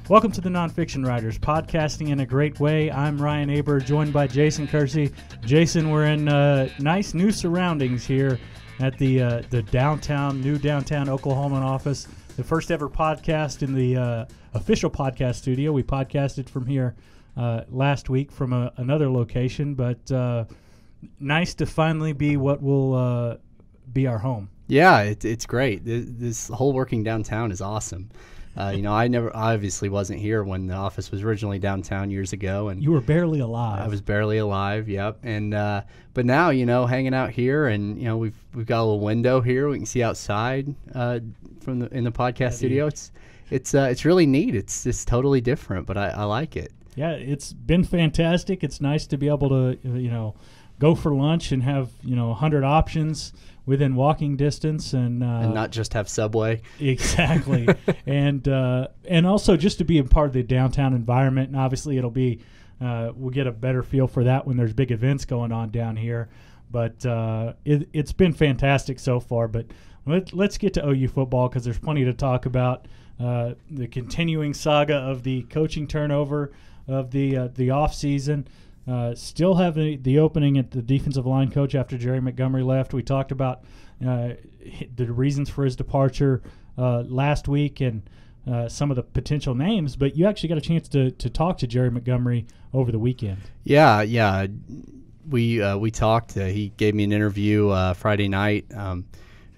Welcome to the Nonfiction Writers, podcasting in a great way. I'm Ryan Aber, joined by Jason Kersey. Jason, we're in nice new surroundings here at the new downtown Oklahoma office. The first ever podcast in the official podcast studio. We podcasted from here last week from another location, but nice to finally be what will be our home. Yeah, it's great. This whole working downtown is awesome. I obviously wasn't here when the office was originally downtown years ago, and you were barely alive. I was barely alive. Yep. And but now, hanging out here, and we've got a little window here. We can see outside in the podcast studio. It's really neat. It's just totally different, but I like it. Yeah, it's been fantastic. It's nice to be able to go for lunch and have 100 options within walking distance, and not just have Subway. Exactly. and also just to be a part of the downtown environment. And obviously it'll be we'll get a better feel for that when there's big events going on down here. But it's been fantastic so far. But let's get to OU football, because there's plenty to talk about. The continuing saga of the coaching turnover of the off season. Still have the opening at the defensive line coach after Jerry Montgomery left. We talked about the reasons for his departure last week and some of the potential names, but you actually got a chance to talk to Jerry Montgomery over the weekend. Yeah. We talked. He gave me an interview Friday night, and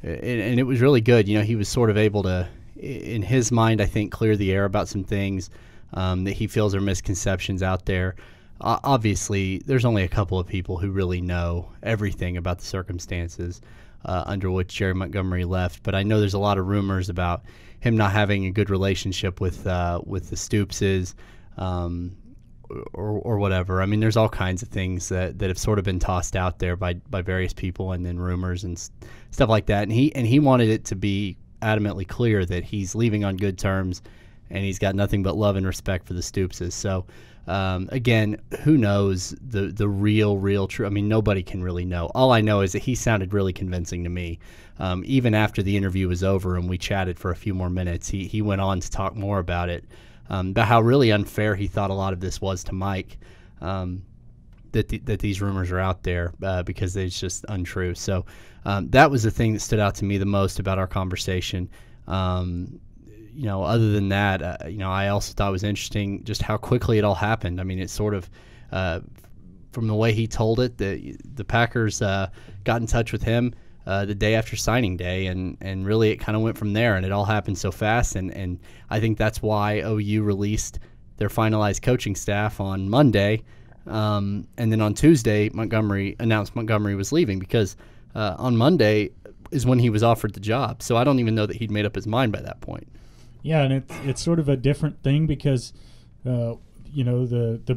it was really good. He was sort of able to, in his mind, I think, clear the air about some things that he feels are misconceptions out there. Obviously, there's only a couple of people who really know everything about the circumstances under which Jerry Montgomery left, but I know there's a lot of rumors about him not having a good relationship with the Stoopses or whatever. I mean, there's all kinds of things that have sort of been tossed out there by various people, and then rumors and stuff like that. And he wanted it to be adamantly clear that he's leaving on good terms, and he's got nothing but love and respect for the Stoopses. So. Again, who knows the real truth? I mean, nobody can really know. All I know is that he sounded really convincing to me. Even after the interview was over and we chatted for a few more minutes, he went on to talk more about it, about how really unfair he thought a lot of this was to Mike, that these rumors are out there because it's just untrue. So that was the thing that stood out to me the most about our conversation. Other than that, I also thought it was interesting just how quickly it all happened. I mean, it's sort of, from the way he told it, the Packers got in touch with him the day after signing day, and really it kind of went from there, and it all happened so fast. And I think that's why OU released their finalized coaching staff on Monday, and then on Tuesday, Montgomery announced Montgomery was leaving, because on Monday is when he was offered the job. So I don't even know that he'd made up his mind by that point. Yeah, and it's sort of a different thing because, the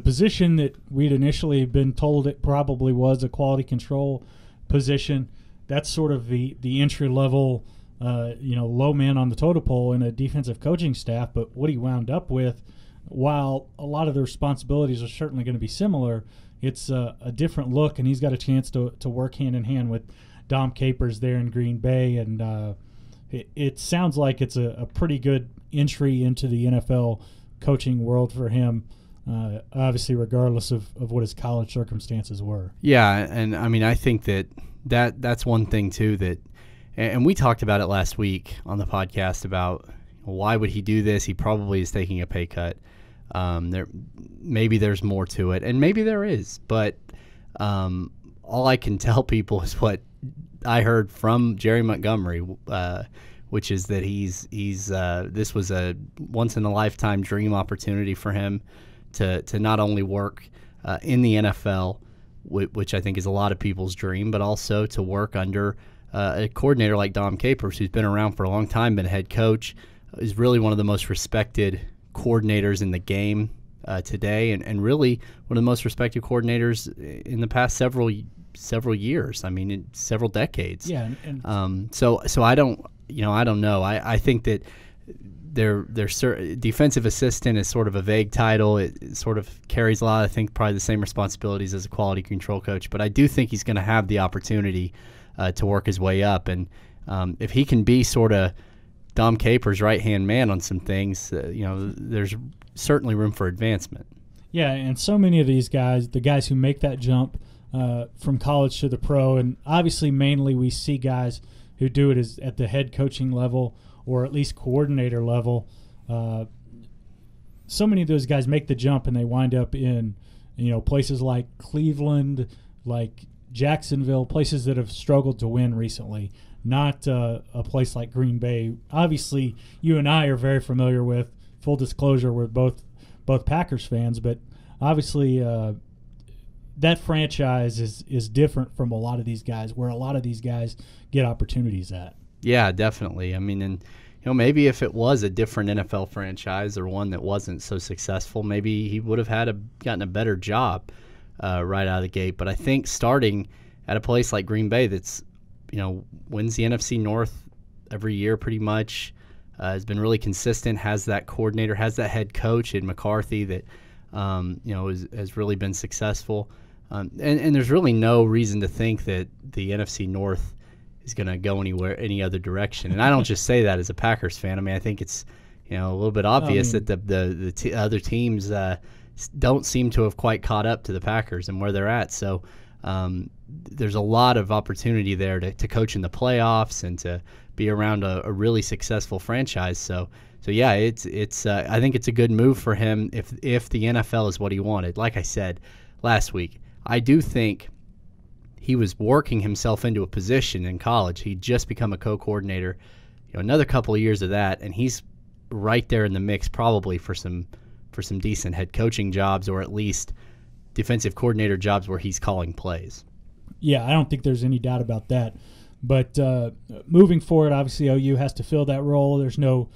position that we'd initially been told it probably was a quality control position, that's sort of the entry level, low man on the totem pole in a defensive coaching staff. But what he wound up with, while a lot of the responsibilities are certainly going to be similar, it's a different look, and he's got a chance to work hand in hand with Dom Capers there in Green Bay, and it sounds like it's a pretty good entry into the NFL coaching world for him, obviously regardless of what his college circumstances were. Yeah, and I mean, I think that's one thing too that, and we talked about it last week on the podcast about why would he do this? He probably is taking a pay cut. Maybe there's more to it, and maybe there is, but all I can tell people is what I heard from Jerry Montgomery, which is that this was a once in a lifetime dream opportunity for him to not only work in the NFL, which I think is a lot of people's dream, but also to work under a coordinator like Dom Capers, who's been around for a long time, been a head coach, is really one of the most respected coordinators in the game today, and really one of the most respected coordinators in the past several years. I mean, in several decades. Yeah. So I don't know. I think that their defensive assistant is sort of a vague title. It sort of carries a lot, I think, probably the same responsibilities as a quality control coach. But I do think he's going to have the opportunity to work his way up. And if he can be sort of Dom Capers' right-hand man on some things, there's certainly room for advancement. Yeah, and so many of these guys, the guys who make that jump from college to the pro, and obviously mainly we see guys who do it at the head coaching level or at least coordinator level. So many of those guys make the jump and they wind up in places like Cleveland, like Jacksonville, places that have struggled to win recently, not a place like Green Bay. Obviously, you and I are very familiar with, full disclosure, we're both Packers fans, but obviously that franchise is different from a lot of these guys, where a lot of these guys get opportunities at. Yeah, definitely. I mean, and maybe if it was a different NFL franchise or one that wasn't so successful, maybe he would have gotten a better job right out of the gate. But I think starting at a place like Green Bay that's, wins the NFC North every year pretty much, has been really consistent, has that coordinator, has that head coach in McCarthy that, has really been successful. And there's really no reason to think that the NFC North is going to go any other direction. And I don't just say that as a Packers fan. I mean, I think it's a little bit obvious that the other teams don't seem to have quite caught up to the Packers and where they're at. So there's a lot of opportunity there to coach in the playoffs and to be around a really successful franchise. So yeah, it's I think it's a good move for him if the NFL is what he wanted. Like I said last week, I do think he was working himself into a position in college. He'd just become a co-coordinator, another couple of years of that, and he's right there in the mix probably for some decent head coaching jobs, or at least defensive coordinator jobs where he's calling plays. Yeah, I don't think there's any doubt about that. But moving forward, obviously OU has to fill that role. There's no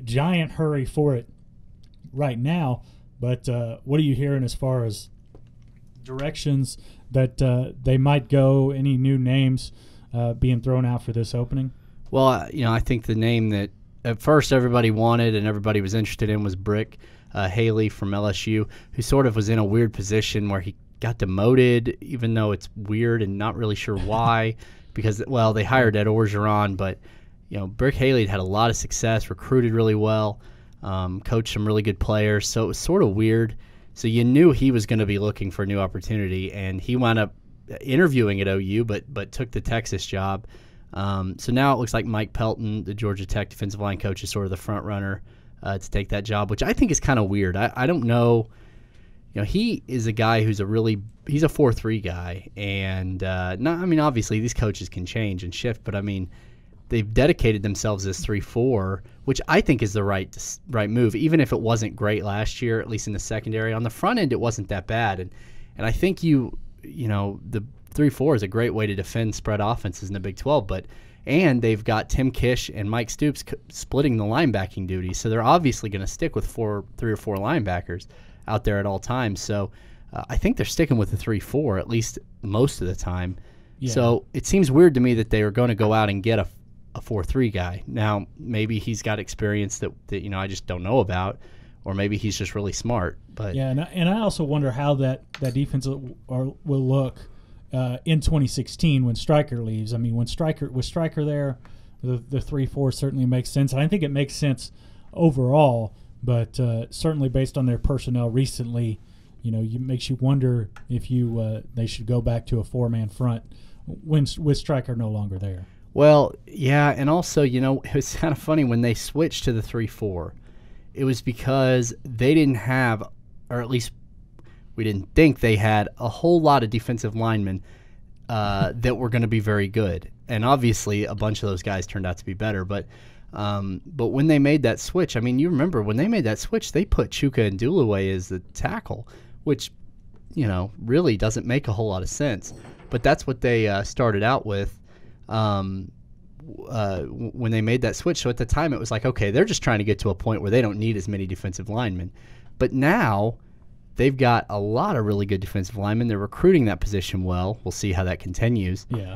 giant hurry for it right now. But what are you hearing as far as directions that they might go? Any new names being thrown out for this opening? Well, I think the name that at first everybody wanted and everybody was interested in was Brick Haley from LSU, who sort of was in a weird position where he got demoted, even though it's weird and not really sure why, because, well, they hired Ed Orgeron, but, Brick Haley had a lot of success, recruited really well, coached some really good players, so it was sort of weird. So you knew he was going to be looking for a new opportunity, and he wound up interviewing at OU, but took the Texas job. So now it looks like Mike Pelton, the Georgia Tech defensive line coach, is sort of the front runner to take that job, which I think is kind of weird. I don't know. He is a guy he's a 4-3 guy, and obviously these coaches can change and shift, but I mean, they've dedicated themselves as 3-4, which I think is the right move, even if it wasn't great last year, at least in the secondary. On the front end, it wasn't that bad, and I think the 3-4 is a great way to defend spread offenses in the Big 12, and they've got Tim Kish and Mike Stoops splitting the linebacking duties, so they're obviously going to stick with 3 or 4 linebackers out there at all times. So I think they're sticking with the 3-4 at least most of the time. Yeah. So it seems weird to me that they are going to go out and get a 4-3 guy. Now, maybe he's got experience that I just don't know about, or maybe he's just really smart. But yeah, and I also wonder how that defense will look in 2016 when Stryker leaves. I mean, with Stryker there, the 3-4 certainly makes sense. And I think it makes sense overall, but certainly based on their personnel recently, makes you wonder if they should go back to a 4-man front with Stryker no longer there. Well, yeah, and also, it was kind of funny when they switched to the 3-4. It was because they didn't have, or at least we didn't think they had, a whole lot of defensive linemen that were going to be very good. And obviously, a bunch of those guys turned out to be better. But when they made that switch, I mean, you remember when they made that switch, they put Chuka and Dulaway as the tackle, which, really doesn't make a whole lot of sense. But that's what they started out with. When they made that switch. So at the time it was like, okay, they're just trying to get to a point where they don't need as many defensive linemen. But now they've got a lot of really good defensive linemen. They're recruiting that position well. We'll see how that continues. Yeah.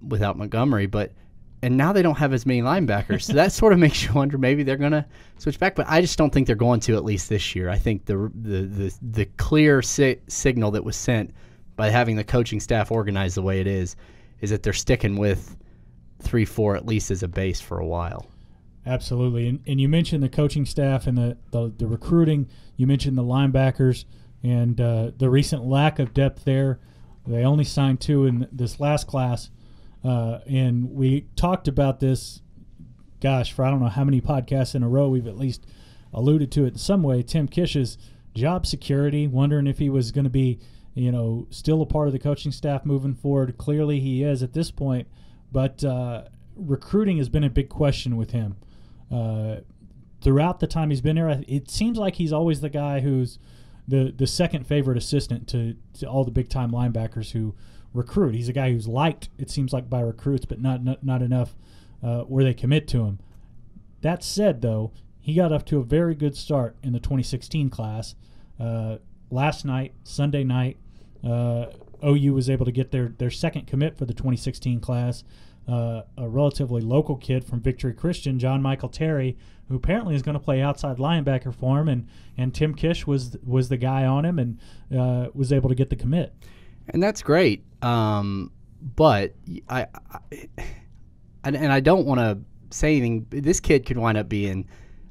Without Montgomery, and now they don't have as many linebackers. So that sort of makes you wonder maybe they're going to switch back. But I just don't think they're going to, at least this year. I think the clear signal that was sent by having the coaching staff organized the way it is that they're sticking with 3-4 at least as a base for a while. Absolutely. And you mentioned the coaching staff and the recruiting. You mentioned the linebackers and the recent lack of depth there. They only signed 2 in this last class. And we talked about this, gosh, for I don't know how many podcasts in a row. We've at least alluded to it in some way. Tim Kish's job security, wondering if he was going to be, still a part of the coaching staff moving forward. Clearly he is at this point. But recruiting has been a big question with him. Throughout the time he's been there, it seems like he's always the guy who's the second favorite assistant to all the big-time linebackers who recruit. He's a guy who's liked, it seems like, by recruits, but not enough where they commit to him. That said, though, he got off to a very good start in the 2016 class. Last night, Sunday night, OU was able to get their second commit for the 2016 class. A relatively local kid from Victory Christian, John Michael Terry, who apparently is going to play outside linebacker for him, and Tim Kish was the guy on him and was able to get the commit. And that's great. But I don't want to say anything. This kid could wind up being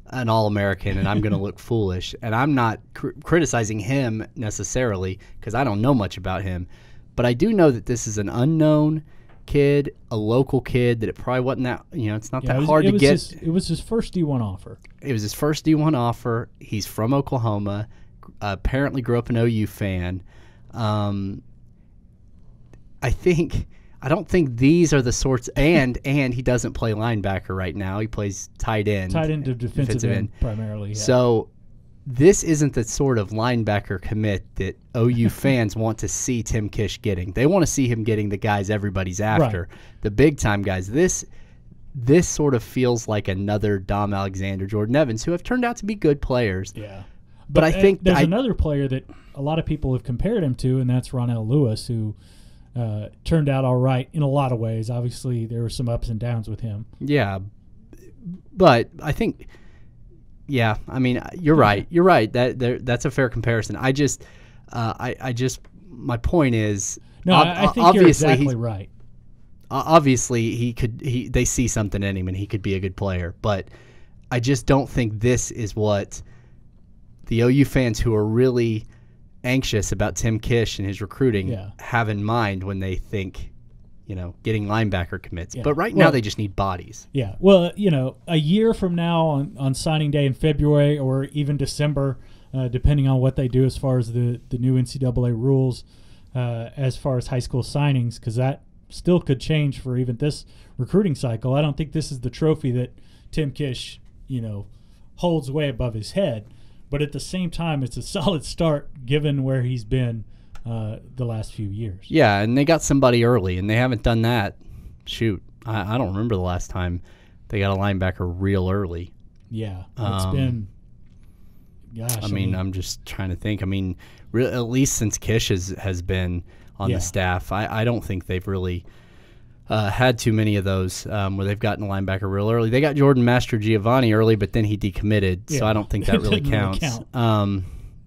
an All-American, and I'm going to look foolish. And I'm not criticizing him necessarily because I don't know much about him. But I do know that this is an unknown kid, a local kid, that it probably wasn't that, it's not that hard to get. It was his first D1 offer. It was his first D1 offer. He's from Oklahoma, apparently grew up an OU fan. I don't think these are the sorts, and he doesn't play linebacker right now. He plays tight end. Tight end to defensive end primarily. Yeah. So this isn't the sort of linebacker commit that OU fans want to see Tim Kish getting. They want to see him getting the guys everybody's after, right. The big-time guys. This sort of feels like another Dom Alexander, Jordan Evans, who have turned out to be good players. Yeah. But I think there's another player that a lot of people have compared him to, and that's Ronell Lewis, who turned out all right in a lot of ways. Obviously, there were some ups and downs with him. Yeah. But I think – yeah, I mean, you're right. You're right. That's a fair comparison. I just my point is, I think you're exactly right. Obviously, they see something in him, and he could be a good player. But I just don't think this is what the OU fans who are really anxious about Tim Kish and his recruiting have in mind when they think, getting linebacker commits. Yeah. But right now they just need bodies. Yeah. Well, a year from now on signing day in February or even December, depending on what they do as far as the new NCAA rules, as far as high school signings, because that still could change for even this recruiting cycle. I don't think this is the trophy that Tim Kish, holds way above his head. But at the same time, it's a solid start given where he's been the last few years. Yeah, and they got somebody early, and they haven't done that. Shoot, I don't remember the last time they got a linebacker real early. Yeah, it's been, gosh. I mean, I'm just trying to think. I mean, at least since Kish has been on the staff, I don't think they've really had too many of those where they've gotten a linebacker real early. They got Jordan Master Giovanni early, but then he decommitted, so I don't think that really counts.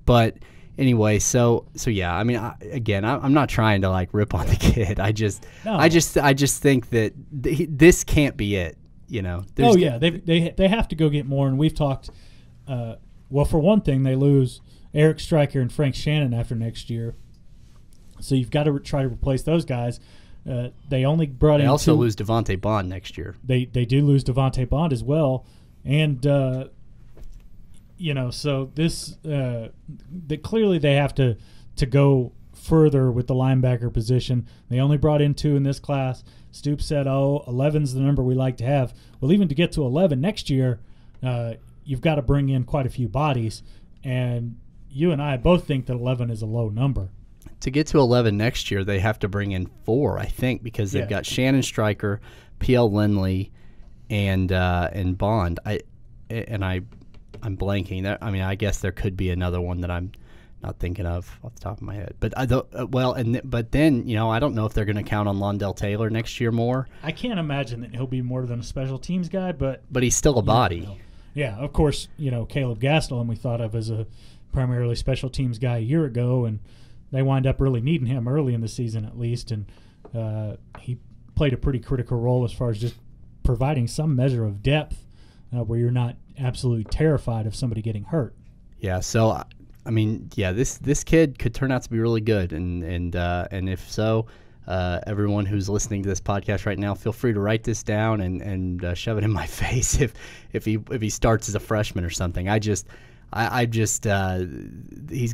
But anyway, so yeah. I mean, I'm not trying to rip on the kid. I just think that this can't be it. They have to go get more, and we've talked. Well, for one thing, they lose Eric Stryker and Frank Shannon after next year, so you've got to try to replace those guys. They only brought in. They also lose Devontae Bond next year. They do lose Devontae Bond as well, and so this clearly they have to go further with the linebacker position. They only brought in 2 in this class. Stoops said, 11's the number we like to have. Well, even to get to 11 next year, you've got to bring in quite a few bodies, and you and I both think that 11 is a low number. To get to 11 next year, they have to bring in 4, I think, because they've got Shannon Stryker, P.L. Lindley, and Bond. I'm blanking. I mean, I guess there could be another one that I'm not thinking of off the top of my head. But but then I don't know if they're going to count on Londell Taylor next year more. I can't imagine that he'll be more than a special teams guy, but he's still a body. Yeah, of course. Caleb Gastelum we thought of as a primarily special teams guy a year ago, and they wind up really needing him early in the season at least, and he played a pretty critical role as far as just providing some measure of depth where you're not absolutely terrified of somebody getting hurt. Yeah. So, I mean, yeah, this kid could turn out to be really good, and if so, everyone who's listening to this podcast right now, feel free to write this down and shove it in my face if he starts as a freshman or something. He's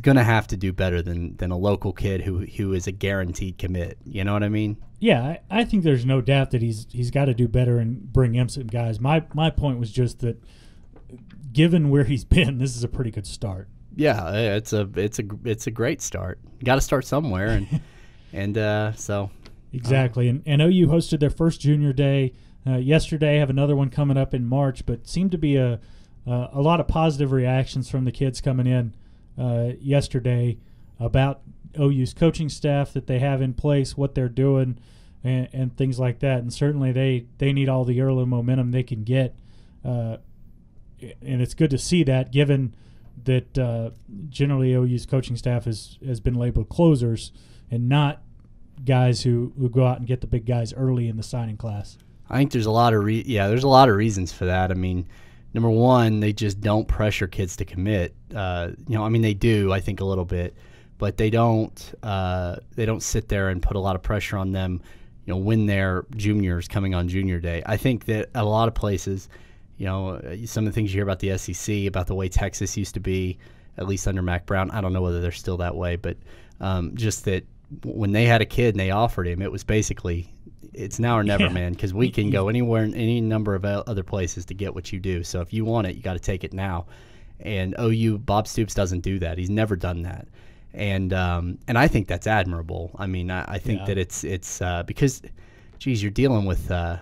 gonna have to do better than a local kid who is a guaranteed commit. You know what I mean? Yeah, I think there's no doubt that he's got to do better and bring in some guys. My point was just that, given where he's been, this is a pretty good start. Yeah, it's a great start. Got to start somewhere, and so exactly. And OU hosted their first junior day yesterday. Have another one coming up in March, but seemed to be a lot of positive reactions from the kids coming in yesterday about OU's coaching staff that they have in place, what they're doing, and things like that. And certainly they need all the early momentum they can get. And it's good to see that, given that generally OU's coaching staff has been labeled closers and not guys who go out and get the big guys early in the signing class. I think there's a lot of reasons for that. I mean, number one, they just don't pressure kids to commit. I mean, they do, I think, a little bit, but they don't sit there and put a lot of pressure on them, when they're juniors coming on junior day. I think that at a lot of places, some of the things you hear about the SEC, about the way Texas used to be, at least under Mac Brown. I don't know whether they're still that way, but just that when they had a kid and they offered him, it was basically, it's now or never, man, because we can go anywhere in any number of other places to get what you do. So if you want it, you got to take it now. And OU, Bob Stoops doesn't do that. He's never done that. And I think that's admirable. I mean, I think that it's because, geez, you're dealing with, I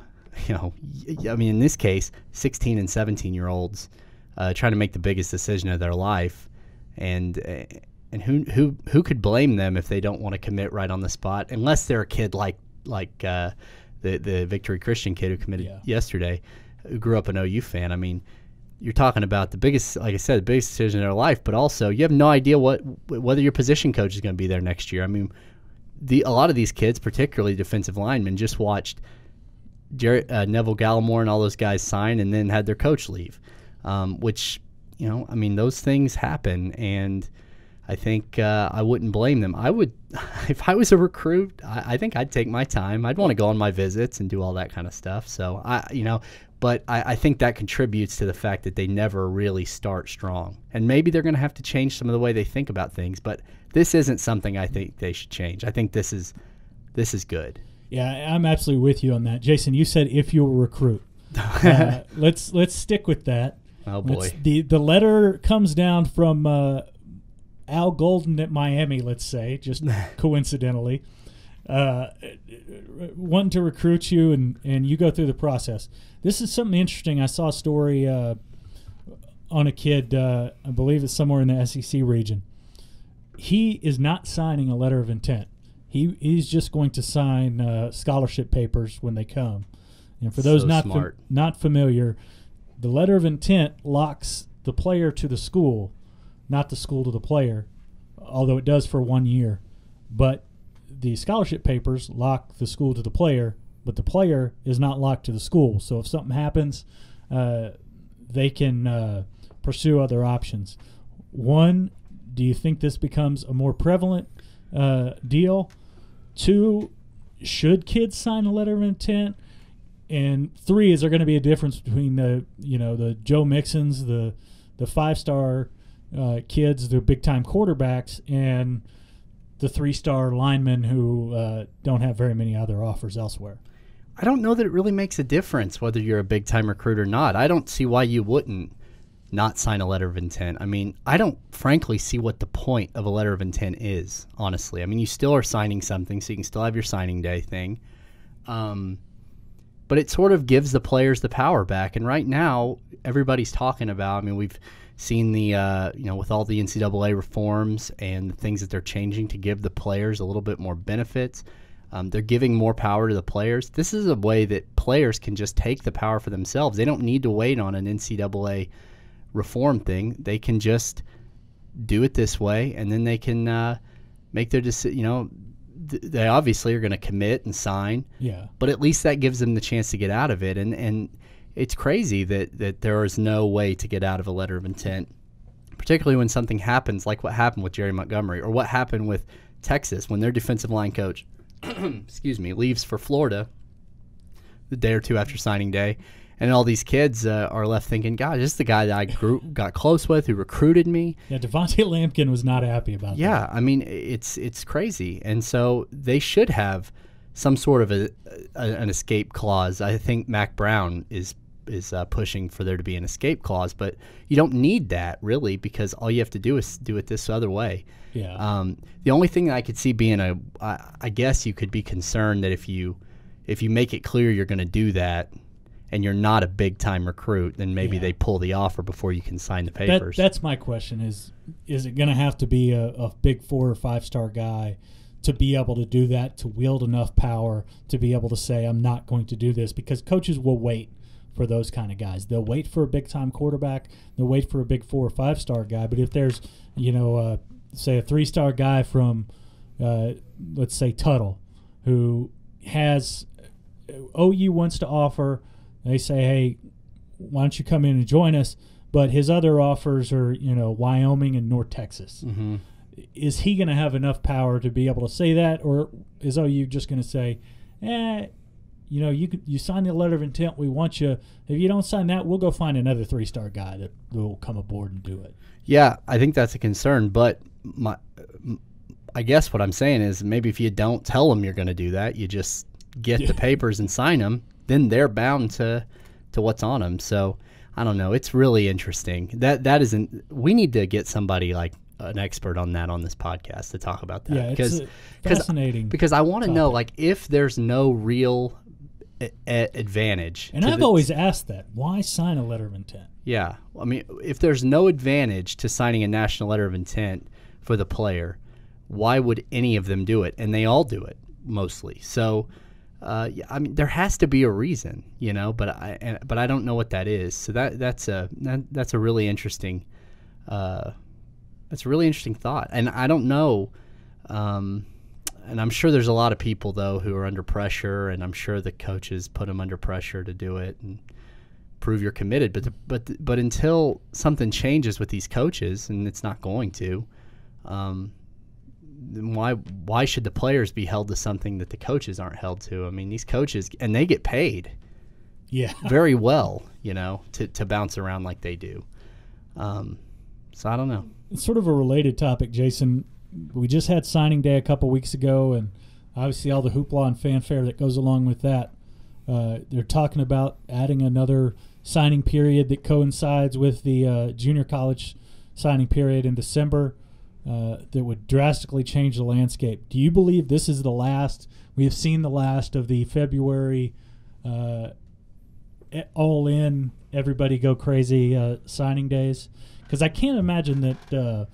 mean, in this case, 16 and 17-year-olds trying to make the biggest decision of their life. And who could blame them if they don't want to commit right on the spot, unless they're a kid like the Victory Christian kid who committed yesterday, who grew up an OU fan. I mean, you're talking about the biggest, like I said, the biggest decision in their life, but also you have no idea whether your position coach is going to be there next year. I mean, a lot of these kids, particularly defensive linemen, just watched Neville Gallimore and all those guys sign and then had their coach leave, which, I mean, those things happen, and I think I wouldn't blame them. I would, if I was a recruit, I think I'd take my time. I'd want to go on my visits and do all that kind of stuff. So but I think that contributes to the fact that they never really start strong. And maybe they're going to have to change some of the way they think about things. But this isn't something I think they should change. I think this is good. Yeah, I'm absolutely with you on that, Jason. You said if you'll recruit. Let's stick with that. Oh boy, the letter comes down from Al Golden at Miami, let's say, just coincidentally, wanting to recruit you, and you go through the process. This is something interesting. I saw a story on a kid, I believe it's somewhere in the SEC region. He is not signing a letter of intent. He's just going to sign scholarship papers when they come. And for those not familiar, the letter of intent locks the player to the school, not the school to the player, although it does for 1 year. But the scholarship papers lock the school to the player, but the player is not locked to the school. So if something happens, they can pursue other options. One, do you think this becomes a more prevalent deal? Two, should kids sign a letter of intent? And three, is there going to be a difference between the Joe Mixons, the 5-star kids, the big-time quarterbacks, and the 3-star linemen who don't have very many other offers elsewhere? I don't know that it really makes a difference whether you're a big-time recruit or not. I don't see why you wouldn't not sign a letter of intent. I mean, I don't frankly see what the point of a letter of intent is, honestly. I mean, you still are signing something, so you can still have your signing day thing. But it sort of gives the players the power back. And right now, everybody's talking about, I mean, we've seen the, with all the NCAA reforms and the things that they're changing to give the players a little bit more benefits. They're giving more power to the players. This is a way that players can just take the power for themselves. They don't need to wait on an NCAA reform thing. They can just do it this way, and then they can make their decision. They obviously are going to commit and sign. Yeah. But at least that gives them the chance to get out of it. And it's crazy that there is no way to get out of a letter of intent, particularly when something happens like what happened with Jerry Montgomery or what happened with Texas when their defensive line coach excuse me, leaves for Florida the day or two after signing day. And all these kids are left thinking, God, this is the guy that I got close with, who recruited me. Yeah, Devontae Lampkin was not happy about that. Yeah, I mean, it's crazy. And so they should have some sort of an escape clause. I think Mac Brown is pushing for there to be an escape clause, but you don't need that, really, because all you have to do is do it this other way. Yeah. The only thing that I could see being I guess you could be concerned that if you make it clear you're going to do that, and you're not a big-time recruit, then maybe they pull the offer before you can sign the papers. That's my question is it going to have to be a big 4 or 5-star guy to be able to do that, to wield enough power to be able to say, I'm not going to do this? Because coaches will wait for those kind of guys. They'll wait for a big-time quarterback. They'll wait for a big 4 or 5-star guy. But if there's, say a 3-star guy from, let's say, Tuttle, who has OU wants to offer – they say, hey, why don't you come in and join us? But his other offers are, Wyoming and North Texas. Mm-hmm. Is he going to have enough power to be able to say that? Or is OU just going to say, you sign the letter of intent, we want you. If you don't sign that, we'll go find another 3-star guy that will come aboard and do it. Yeah, I think that's a concern. But I guess what I'm saying is maybe if you don't tell them you're going to do that, you just get the papers and sign them, then they're bound to what's on them. So I don't know. It's really interesting. That isn't. We need to get somebody like an expert on that on this podcast to talk about that. Yeah, it's fascinating. Because I want to know, like, if there's no real advantage. And I've always asked that. Why sign a letter of intent? Yeah, I mean, if there's no advantage to signing a national letter of intent for the player, why would any of them do it? And they all do it mostly. So. I mean, there has to be a reason, but I don't know what that is. So that's a really interesting, thought. And I don't know, and I'm sure there's a lot of people though who are under pressure, and I'm sure the coaches put them under pressure to do it and prove you're committed. But until something changes with these coaches, and it's not going to, then why should the players be held to something that the coaches aren't held to? I mean, these coaches, and they get paid very well, to bounce around like they do. So I don't know. It's sort of a related topic, Jason. We just had signing day a couple weeks ago, and obviously all the hoopla and fanfare that goes along with that. They're talking about adding another signing period that coincides with the junior college signing period in December. That would drastically change the landscape. Do you believe this is the last? We have seen the last of the February all in, everybody go crazy signing days? Because I can't imagine that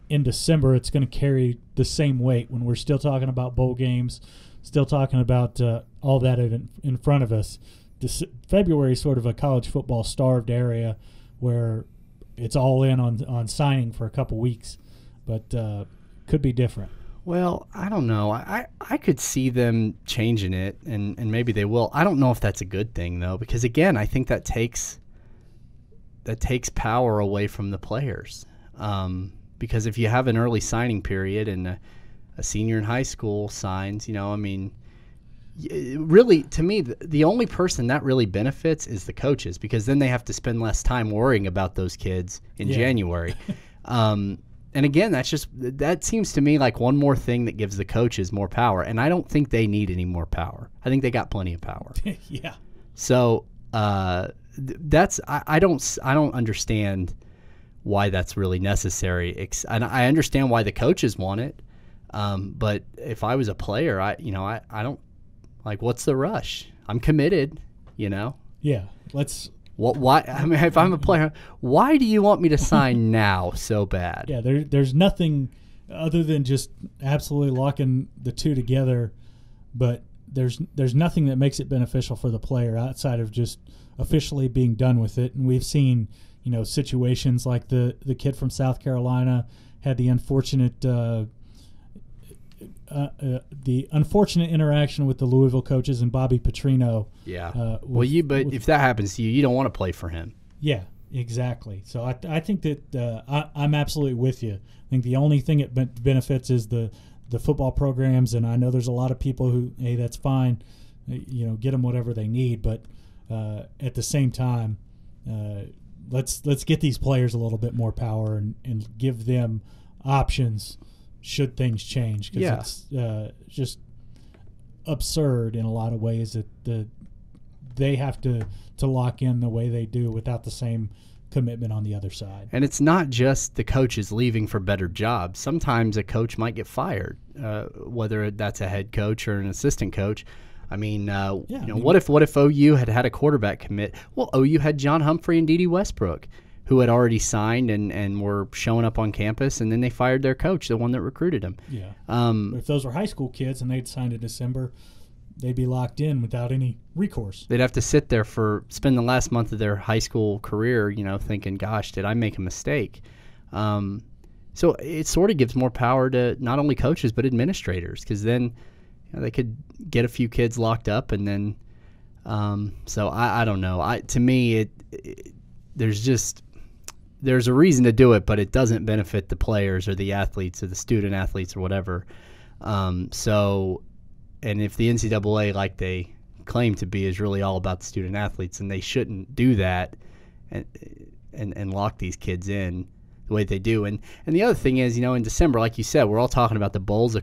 in December it's going to carry the same weight when we're still talking about bowl games, still talking about all that in front of us. February is sort of a college football starved area where it's all in on signing for a couple weeks. But could be different. Well, I don't know. I could see them changing it, and maybe they will. I don't know if that's a good thing, though, because, again, I think that takes power away from the players. Because if you have an early signing period and a senior in high school signs, I mean, really, to me, the only person that really benefits is the coaches, because then they have to spend less time worrying about those kids in January. And again, that seems to me like one more thing that gives the coaches more power, and I don't think they need any more power. I think they got plenty of power. Yeah. So I don't understand why that's really necessary. And I understand why the coaches want it, but if I was a player, I don't like. What's the rush? I'm committed. Yeah. Why? I mean, if I'm a player, why do you want me to sign now so bad? Yeah, there's nothing other than just absolutely locking the two together, but there's nothing that makes it beneficial for the player outside of just officially being done with it. And we've seen, situations like the kid from South Carolina had the unfortunate the unfortunate interaction with the Louisville coaches and Bobby Petrino. Yeah. If that happens to you, you don't want to play for him. Yeah, exactly. So I think that I'm absolutely with you. I think the only thing it benefits is the football programs, and I know there's a lot of people who, hey, that's fine, get them whatever they need, but at the same time, let's get these players a little bit more power and give them options should things change, because it's just absurd in a lot of ways that they have to lock in the way they do without the same commitment on the other side. And it's not just the coaches leaving for better jobs. Sometimes a coach might get fired, whether that's a head coach or an assistant coach. I mean, what if OU had a quarterback commit? Well, OU had John Humphrey and Dede Westbrook, who had already signed and were showing up on campus, and then they fired their coach, the one that recruited him. Yeah. But if those were high school kids and they'd signed in December, they'd be locked in without any recourse. They'd have to sit there spend the last month of their high school career, thinking, gosh, did I make a mistake? So it sort of gives more power to not only coaches but administrators, because then they could get a few kids locked up, and then so I don't know. To me, there's a reason to do it, but it doesn't benefit the players or the athletes or the student athletes or whatever. And if the NCAA, like they claim to be, is really all about the student athletes, and they shouldn't do that and lock these kids in the way they do. And the other thing is, in December, like you said, we're all talking about the bowls. The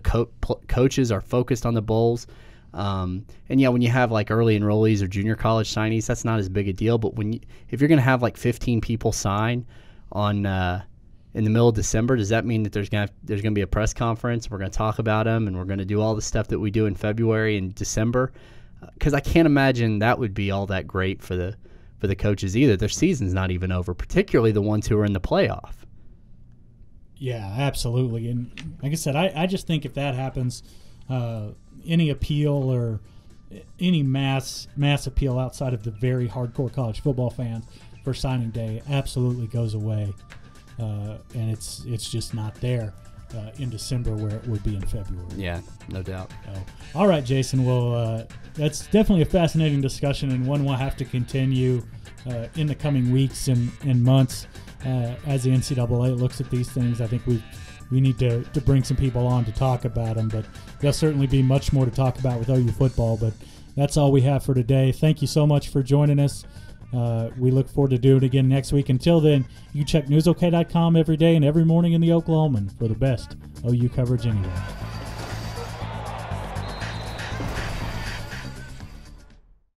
coaches are focused on the bowls. And when you have like early enrollees or junior college signees, that's not as big a deal. But if you're going to have like 15 people sign on in the middle of December, does that mean that there's going to be a press conference? We're going to talk about them, and we're going to do all the stuff that we do in February and December? Because I can't imagine that would be all that great for the coaches either. Their season's not even over, particularly the ones who are in the playoff. Yeah, absolutely. And like I said, I just think if that happens, any appeal or any mass appeal outside of the very hardcore college football fans for signing day absolutely goes away. And it's just not there in December where it would be in February. Yeah, no doubt. All right, Jason. Well, that's definitely a fascinating discussion, and one we'll have to continue in the coming weeks and months as the NCAA looks at these things. I think we need to bring some people on to talk about them, but there'll certainly be much more to talk about with OU football. But that's all we have for today. Thank you so much for joining us. We look forward to doing it again next week. Until then, you check newsok.com every day and every morning in the Oklahoman for the best OU coverage anywhere.